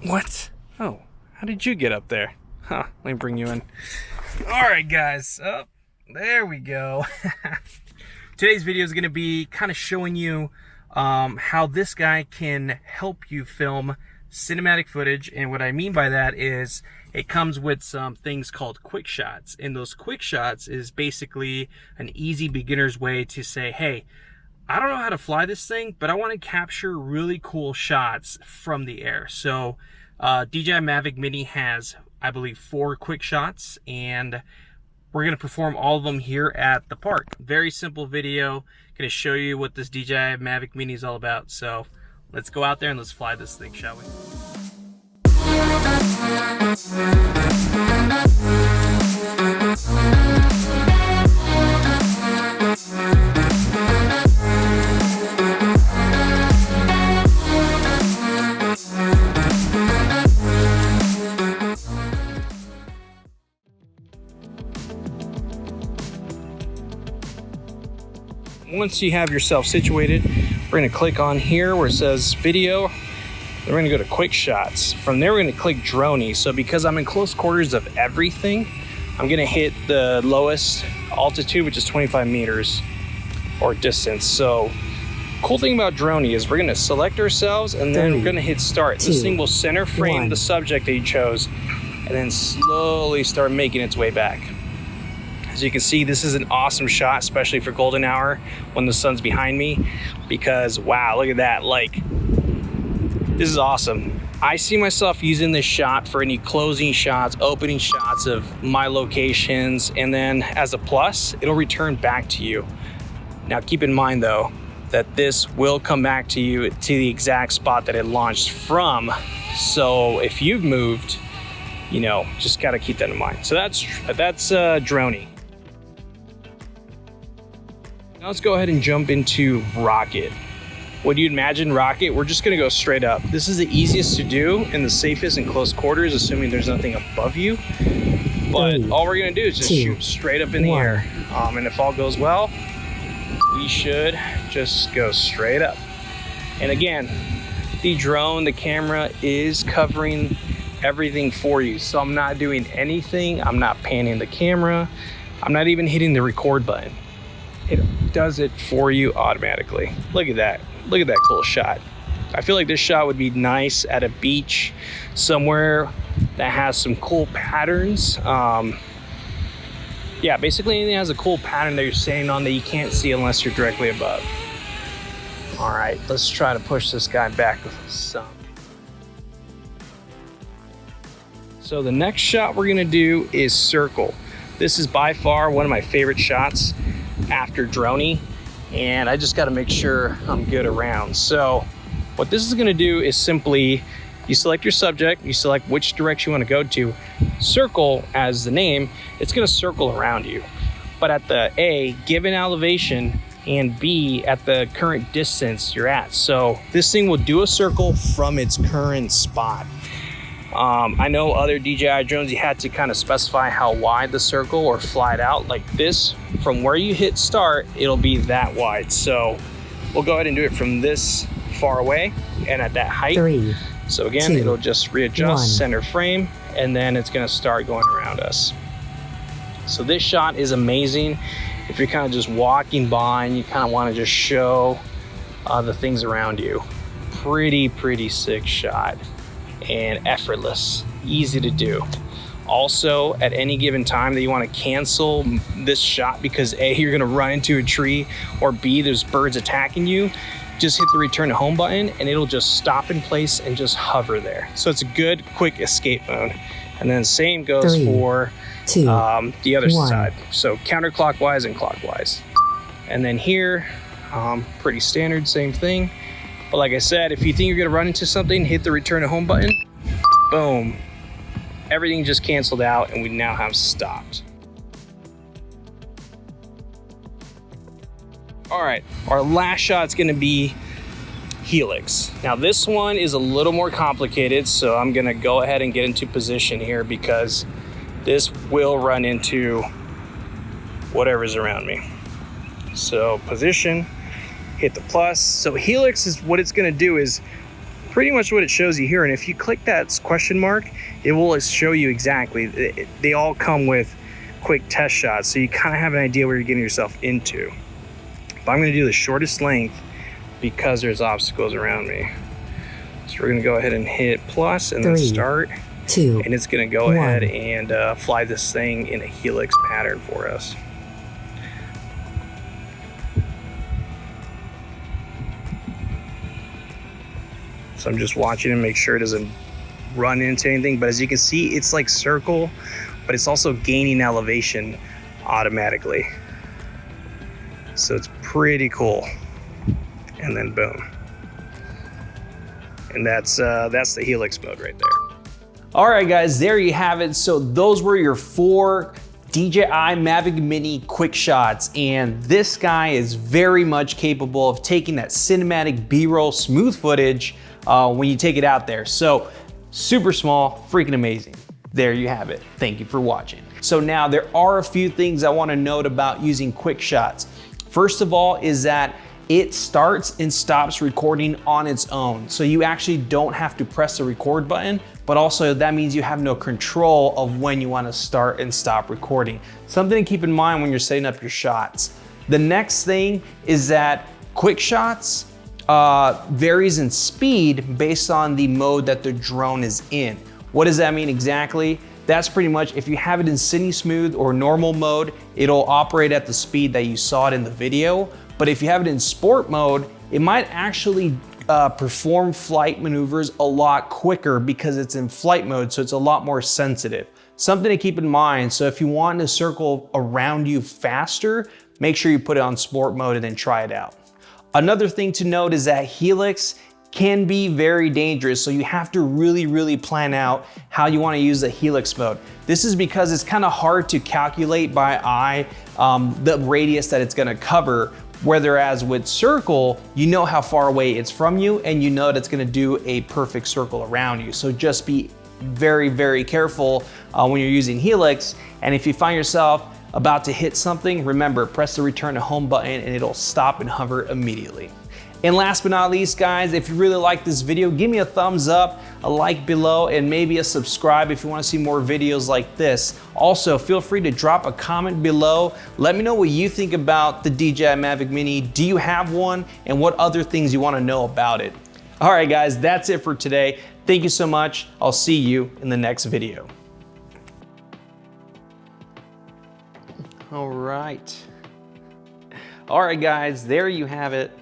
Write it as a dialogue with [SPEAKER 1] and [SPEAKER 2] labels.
[SPEAKER 1] What? Oh, how did you get up there? Huh, let me bring you in. All right, guys. Oh, there we go. Today's video is going to be kind of showing you how this guy can help you film cinematic footage. And what I mean by that is it comes with some things called Quickshots. And those Quickshots is basically an easy beginner's way to say, hey, I don't know how to fly this thing, but I want to capture really cool shots from the air. So DJI Mavic Mini has, I believe, 4 Quickshots, and we're going to perform all of them here at the park. Very simple video. Going to show you what this DJI Mavic Mini is all about. So let's go out there and let's fly this thing, shall we? Once you have yourself situated, we're going to click on here where it says video. Then we're going to go to Quickshots. From there, we're going to click Droney. So because I'm in close quarters of everything, I'm going to hit the lowest altitude, which is 25 meters or distance. So cool thing about Droney is we're going to select ourselves and then we're going to hit start. This thing will center frame the subject that you chose and then slowly start making its way back. As you can see, this is an awesome shot, especially for golden hour when the sun's behind me, because wow, look at that. Like, this is awesome. I see myself using this shot for any closing shots, opening shots of my locations, and then as a plus, it'll return back to you. Now keep in mind though, that this will come back to you to the exact spot that it launched from. So if you've moved, you know, just gotta keep that in mind. So that's Droney. Now let's go ahead and jump into Rocket. What do you imagine Rocket? We're just gonna go straight up. This is the easiest to do and the safest in close quarters, assuming there's nothing above you. But all we're gonna do is just shoot straight up in the air. And if all goes well, we should just go straight up. And again, the drone, the camera is covering everything for you. So I'm not doing anything. I'm not panning the camera. I'm not even hitting the record button. It does it for you automatically. Look at that. Look at that cool shot. I feel like this shot would be nice at a beach somewhere that has some cool patterns. Yeah, basically anything that has a cool pattern that you're standing on that you can't see unless you're directly above. All right, let's try to push this guy back some. So the next shot we're gonna do is circle. This is by far one of my favorite shots after Droney, and I just got to make sure I'm good around. So what this is going to do is simply you select your subject, you select which direction you want to go to, circle as the name, it's going to circle around you, but at the A given elevation and B at the current distance you're at. So this thing will do a circle from its current spot. I know other DJI drones, you had to kind of specify how wide the circle or fly it out. Like this, from where you hit start, it'll be that wide. So we'll go ahead and do it from this far away and at that height. 3, so again, 2, it'll just readjust, 1. Center frame, and then it's gonna start going around us. So this shot is amazing. If you're kind of just walking by and you kind of want to just show the things around you. Pretty sick shot. And effortless, easy to do. Also, at any given time that you want to cancel this shot because A, you're gonna run into a tree, or B, there's birds attacking you, just hit the return to home button and it'll just stop in place and just hover there. So it's a good quick escape mode. And then same goes
[SPEAKER 2] 3,
[SPEAKER 1] for
[SPEAKER 2] 2,
[SPEAKER 1] the other
[SPEAKER 2] 1.
[SPEAKER 1] side. So counterclockwise and clockwise. And then here, pretty standard, same thing. But like I said, if you think you're gonna run into something, hit the return to home button, boom. Everything just canceled out and we now have stopped. All right, our last shot's gonna be Helix. Now this one is a little more complicated, so I'm gonna go ahead and get into position here because this will run into whatever's around me. So position, hit the plus. So Helix is what it's gonna do is pretty much what it shows you here. And if you click that question mark, it will show you exactly. They all come with quick test shots, so you kind of have an idea where you're getting yourself into. But I'm going to do the shortest length because there's obstacles around me. So we're going to go ahead and hit plus and then start. 2, and it's going to go ahead and fly this thing in a helix pattern for us. So I'm just watching to make sure it doesn't run into anything. But as you can see, it's like circle, but it's also gaining elevation automatically. So it's pretty cool. And then boom. And that's the helix mode right there. All right, guys, there you have it. So those were your 4 DJI Mavic Mini Quickshots, and this guy is very much capable of taking that cinematic B-roll smooth footage when you take it out there. So super small, freaking amazing. There you have it. Thank you for watching. So now there are a few things I want to note about using Quickshots. First of all is that it starts and stops recording on its own. So you actually don't have to press the record button, but also that means you have no control of when you want to start and stop recording. Something to keep in mind when you're setting up your shots. The next thing is that Quickshots varies in speed based on the mode that the drone is in. What does that mean exactly? That's pretty much, if you have it in cine smooth or normal mode, it'll operate at the speed that you saw it in the video. But if you have it in sport mode, it might actually perform flight maneuvers a lot quicker because it's in flight mode, so it's a lot more sensitive. Something to keep in mind, so if you want to circle around you faster, make sure you put it on sport mode and then try it out. Another thing to note is that Helix can be very dangerous, so you have to really plan out how you want to use the Helix mode. This is because it's kind of hard to calculate by eye the radius that it's going to cover, whereas with circle, you know how far away it's from you and you know that it's going to do a perfect circle around you. So just be very careful when you're using Helix, and if you find yourself about to hit something, remember, press the return to home button and it'll stop and hover immediately. And last but not least, guys, if you really like this video, give me a thumbs up, a like below, and maybe a subscribe if you want to see more videos like this. Also, feel free to drop a comment below. Let me know what you think about the DJI Mavic Mini. Do you have one? And what other things you want to know about it? All right, guys, that's it for today. Thank you so much. I'll see you in the next video. All right, guys, there you have it.